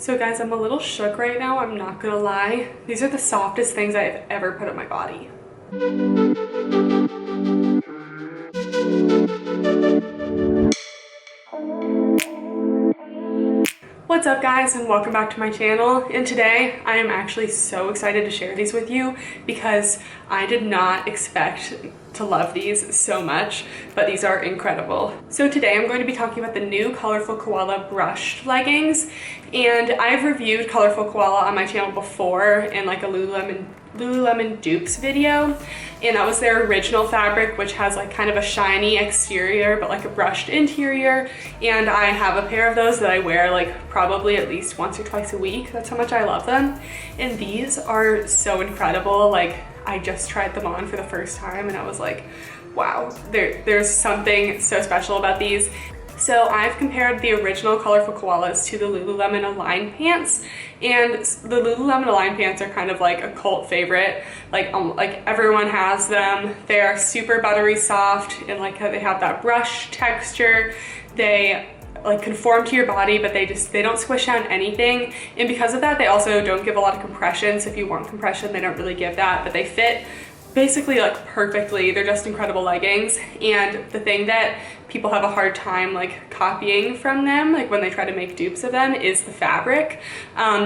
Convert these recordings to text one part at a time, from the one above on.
So guys, I'm a little shook right now, I'm not gonna lie. These are the softest things I've ever put on my body. What's up guys, and welcome back to my channel. And today I am actually so excited to share these with you because I did not expect to love these so much, but these are incredible. So today I'm going to be talking about the new Colorfulkoala brushed leggings, and I've reviewed Colorfulkoala on my channel before in like a Lululemon dupes video, and that was their original fabric, which has like kind of a shiny exterior but like a brushed interior. And I have a pair of those that I wear like probably at least once or twice a week. That's how much I love them. And these are so incredible. Like, I just tried them on for the first time and I was like, wow, there's something so special about these. So I've compared the original Colorfulkoalas to the Lululemon Align pants, and the Lululemon Align pants are kind of like a cult favorite. Like everyone has them. They are super buttery soft, and like they have that brush texture. They like conform to your body, but they don't squish down anything. And because of that, they also don't give a lot of compression. So if you want compression, they don't really give that, but they fit basically like perfectly. They're just incredible leggings. And the thing that people have a hard time like copying from them, like when they try to make dupes of them, is the fabric.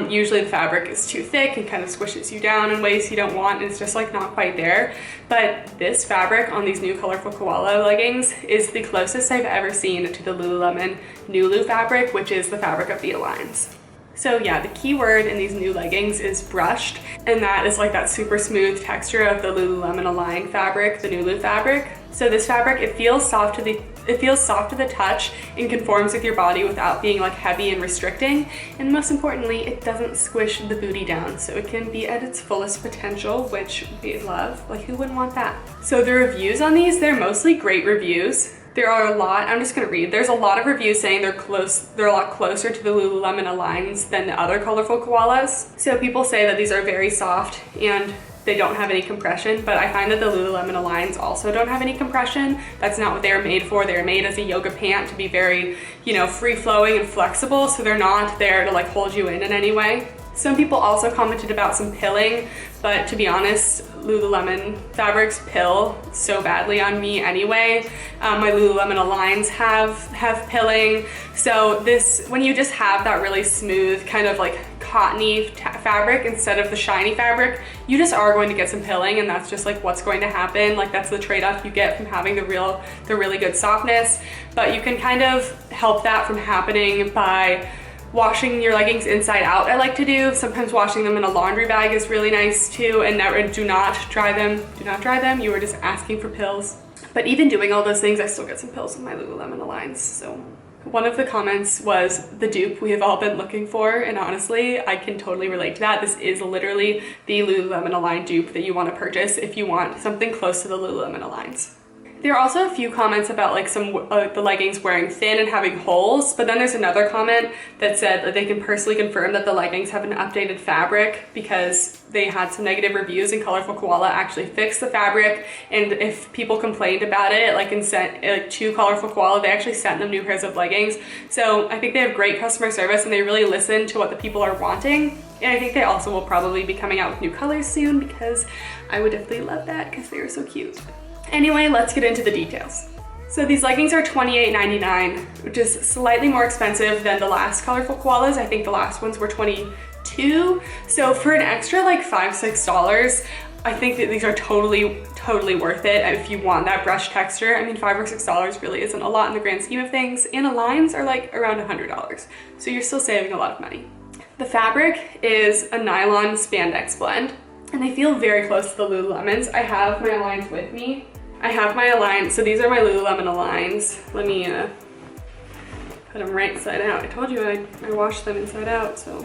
Usually the fabric is too thick and kind of squishes you down in ways you don't want, and it's just like not quite there. But this fabric on these new Colorfulkoala leggings is the closest I've ever seen to the Lululemon Nulu fabric, which is the fabric of the Aligns. So yeah, the key word in these new leggings is brushed, and that is like that super smooth texture of the Lululemon Align fabric, the Nulu fabric. So this fabric, it feels soft to the touch and conforms with your body without being like heavy and restricting. And most importantly, it doesn't squish the booty down, so it can be at its fullest potential, which we love. Like, who wouldn't want that? So the reviews on these, they're mostly great reviews. There are a lot, I'm just gonna read. There's a lot of reviews saying they're a lot closer to the Lululemon Aligns than the other Colorfulkoalas. So people say that these are very soft and they don't have any compression, but I find that the Lululemon Aligns also don't have any compression. That's not what they're made for. They're made as a yoga pant to be very, free-flowing and flexible, so they're not there to like hold you in any way. Some people also commented about some pilling, but to be honest, Lululemon fabrics pill so badly on me anyway. My Lululemon Aligns have pilling. So when you just have that really smooth kind of like cottony fabric instead of the shiny fabric, you just are going to get some pilling, and that's just like what's going to happen. Like, that's the trade-off you get from having the really good softness. But you can kind of help that from happening by washing your leggings inside out. I like to do. Sometimes washing them in a laundry bag is really nice too, and never, do not dry them. Do not dry them. You were just asking for pills. But even doing all those things, I still get some pills with my Lululemon Aligns. So one of the comments was the dupe we have all been looking for, and honestly, I can totally relate to that. This is literally the Lululemon Align dupe that you want to purchase if you want something close to the Lululemon Aligns. There are also a few comments about like the leggings wearing thin and having holes, but then there's another comment that said that they can personally confirm that the leggings have an updated fabric because they had some negative reviews, and Colorfulkoala actually fixed the fabric. And if people complained about it, to Colorfulkoala, they actually sent them new pairs of leggings. So I think they have great customer service, and they really listen to what the people are wanting. And I think they also will probably be coming out with new colors soon, because I would definitely love that because they are so cute. Anyway, let's get into the details. So these leggings are $28.99, which is slightly more expensive than the last Colorfulkoalas. I think the last ones were $22. So for an extra like $5-6, I think that these are totally worth it if you want that brush texture. I mean, $5 or $6 really isn't a lot in the grand scheme of things, and Aligns are like around $100. So you're still saving a lot of money. The fabric is a nylon spandex blend, and they feel very close to the Lululemons. I have my Aligns with me. I have my Aligns, so these are my Lululemon Aligns. Let me put them right side out. I told you I washed them inside out, so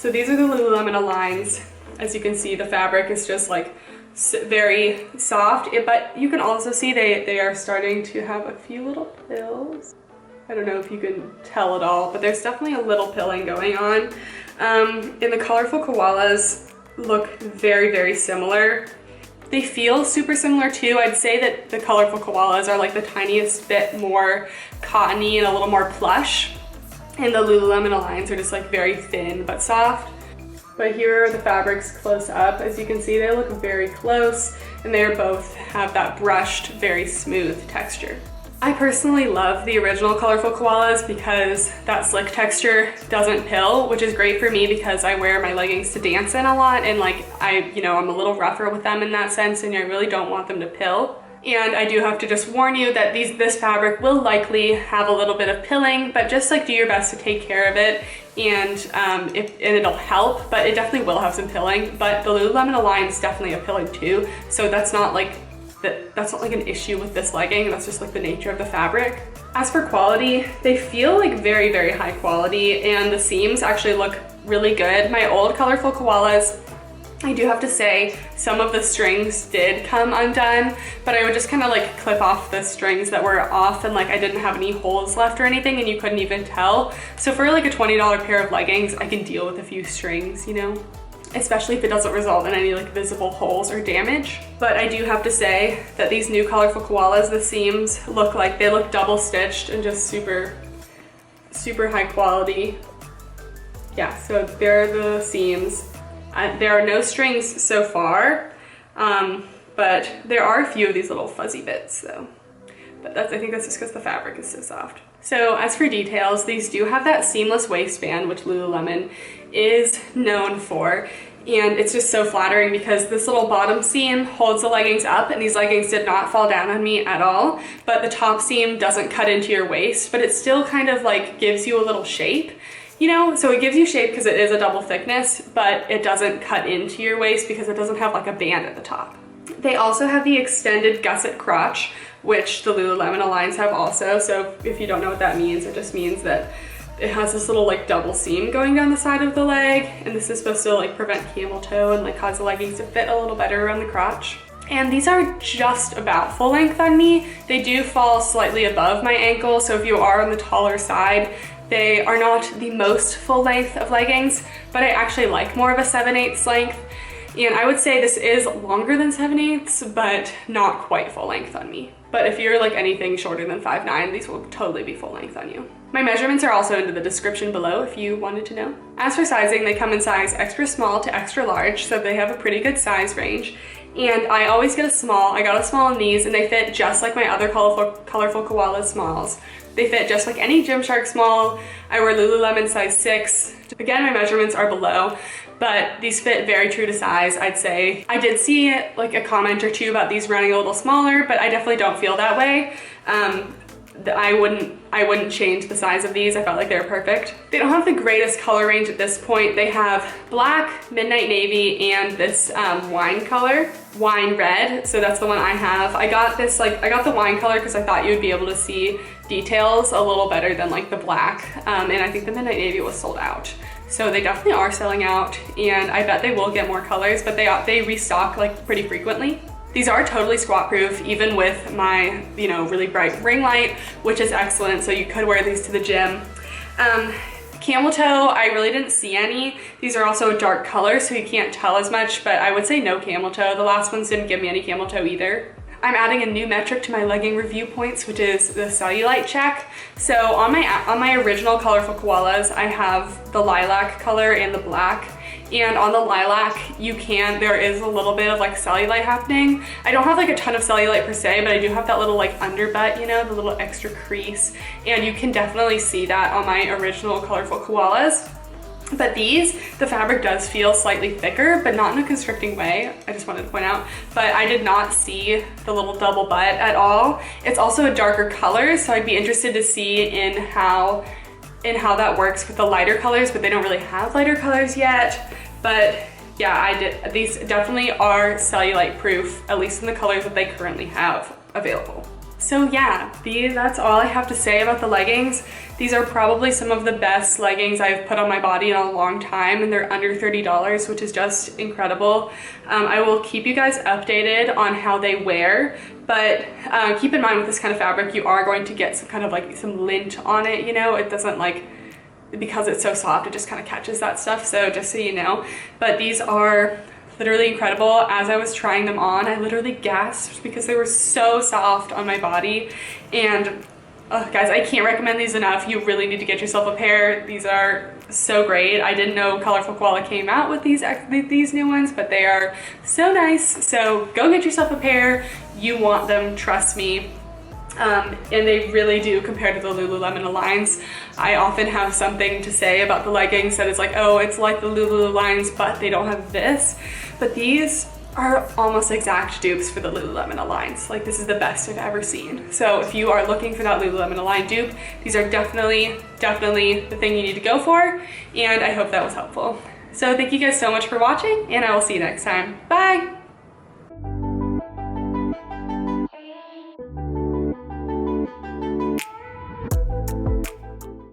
these are the Lululemon Aligns. As you can see, the fabric is just like very soft, but you can also see they are starting to have a few little pills. I don't know if you can tell at all, but there's definitely a little pilling going on. And the Colorfulkoalas look very similar. They feel super similar too. I'd say that the Colorfulkoalas are like the tiniest bit more cottony and a little more plush. And the Lululemon Aligns are just like very thin but soft. But here are the fabrics close up. As you can see, they look very close, and they both have that brushed, very smooth texture. I personally love the original Colorfulkoalas because that slick texture doesn't pill, which is great for me because I wear my leggings to dance in a lot, and like I'm a little rougher with them in that sense, and I really don't want them to pill. And I do have to just warn you that this fabric will likely have a little bit of pilling, but just like do your best to take care of it, and it'll help, but it definitely will have some pilling. But the Lululemon Align is definitely a pilling too, so that's not like an issue with this legging. That's just like the nature of the fabric. As for quality, they feel like very, very high quality, and the seams actually look really good. My old Colorfulkoalas, I do have to say, some of the strings did come undone, but I would just kind of like clip off the strings that were off, and like I didn't have any holes left or anything, and you couldn't even tell. So for like a $20 pair of leggings, I can deal with a few strings, you know? Especially if it doesn't result in any like visible holes or damage. But I do have to say that these new Colorfulkoalas, the seams look like they look double stitched and just super, super high quality. Yeah, so there are the seams. There are no strings so far, but there are a few of these little fuzzy bits though. But I think that's just because the fabric is so soft. So as for details, these do have that seamless waistband, which Lululemon is known for. And it's just so flattering because this little bottom seam holds the leggings up, and these leggings did not fall down on me at all. But the top seam doesn't cut into your waist, but it still kind of like gives you a little shape. You know, so it gives you shape because it is a double thickness, but it doesn't cut into your waist because it doesn't have like a band at the top. They also have the extended gusset crotch, which the Lululemon Aligns have also. So if you don't know what that means, it just means that it has this little like double seam going down the side of the leg, and this is supposed to like prevent camel toe and like cause the leggings to fit a little better around the crotch. And these are just about full length on me. They do fall slightly above my ankle, so if you are on the taller side, they are not the most full length of leggings, but I actually like more of a 7/8 length. And I would say this is longer than 7/8, but not quite full length on me. But if you're like anything shorter than 5'9", these will totally be full length on you. My measurements are also in the description below if you wanted to know. As for sizing, they come in size extra small to extra large, so they have a pretty good size range. And I always get a small. I got a small in these, and they fit just like my other Colorfulkoala smalls. They fit just like any Gymshark small. I wear Lululemon size 6. Again, my measurements are below, but these fit very true to size, I'd say. I did see like a comment or two about these running a little smaller, but I definitely don't feel that way. I wouldn't change the size of these. I felt like they were perfect. They don't have the greatest color range at this point. They have black, midnight navy, and this wine color, wine red. So that's the one I have. I got the wine color because I thought you would be able to see details a little better than like the black. And I think the midnight navy was sold out. So they definitely are selling out, and I bet they will get more colors, but they restock like pretty frequently. These are totally squat proof, even with my, really bright ring light, which is excellent. So you could wear these to the gym. Camel toe, I really didn't see any. These are also a dark color, so you can't tell as much, but I would say no camel toe. The last ones didn't give me any camel toe either. I'm adding a new metric to my legging review points, which is the cellulite check. So on my original Colorfulkoalas, I have the lilac color and the black. And on the lilac, there is a little bit of like cellulite happening. I don't have like a ton of cellulite per se, but I do have that little like underbutt, the little extra crease. And you can definitely see that on my original Colorfulkoalas. But the fabric does feel slightly thicker, but not in a constricting way. I just wanted to point out, but I did not see the little double butt at all. It's also a darker color, so I'd be interested to see in how that works with the lighter colors, but they don't really have lighter colors yet. But yeah, these definitely are cellulite proof, at least in the colors that they currently have available. So yeah, that's all I have to say about the leggings. These are probably some of the best leggings I've put on my body in a long time, and they're under $30, which is just incredible. I will keep you guys updated on how they wear, but keep in mind with this kind of fabric, you are going to get some kind of like some lint on it, it doesn't like, because it's so soft, it just kind of catches that stuff, so just so you know. But these are literally incredible. As I was trying them on, I literally gasped because they were so soft on my body, and Guys, I can't recommend these enough. You really need to get yourself a pair. These are so great. I didn't know Colorfulkoala came out with these new ones, but they are so nice. So go get yourself a pair. You want them, trust me. And they really do compare to the Lululemon Aligns. I often have something to say about the leggings that is like, oh, it's like the Lululemon Aligns, but they don't have this. But these are almost exact dupes for the Lululemon Aligns. Like, this is the best I've ever seen. So if you are looking for that Lululemon Align dupe, these are definitely the thing you need to go for. And I hope that was helpful. So thank you guys so much for watching, and I will see you next time. Bye.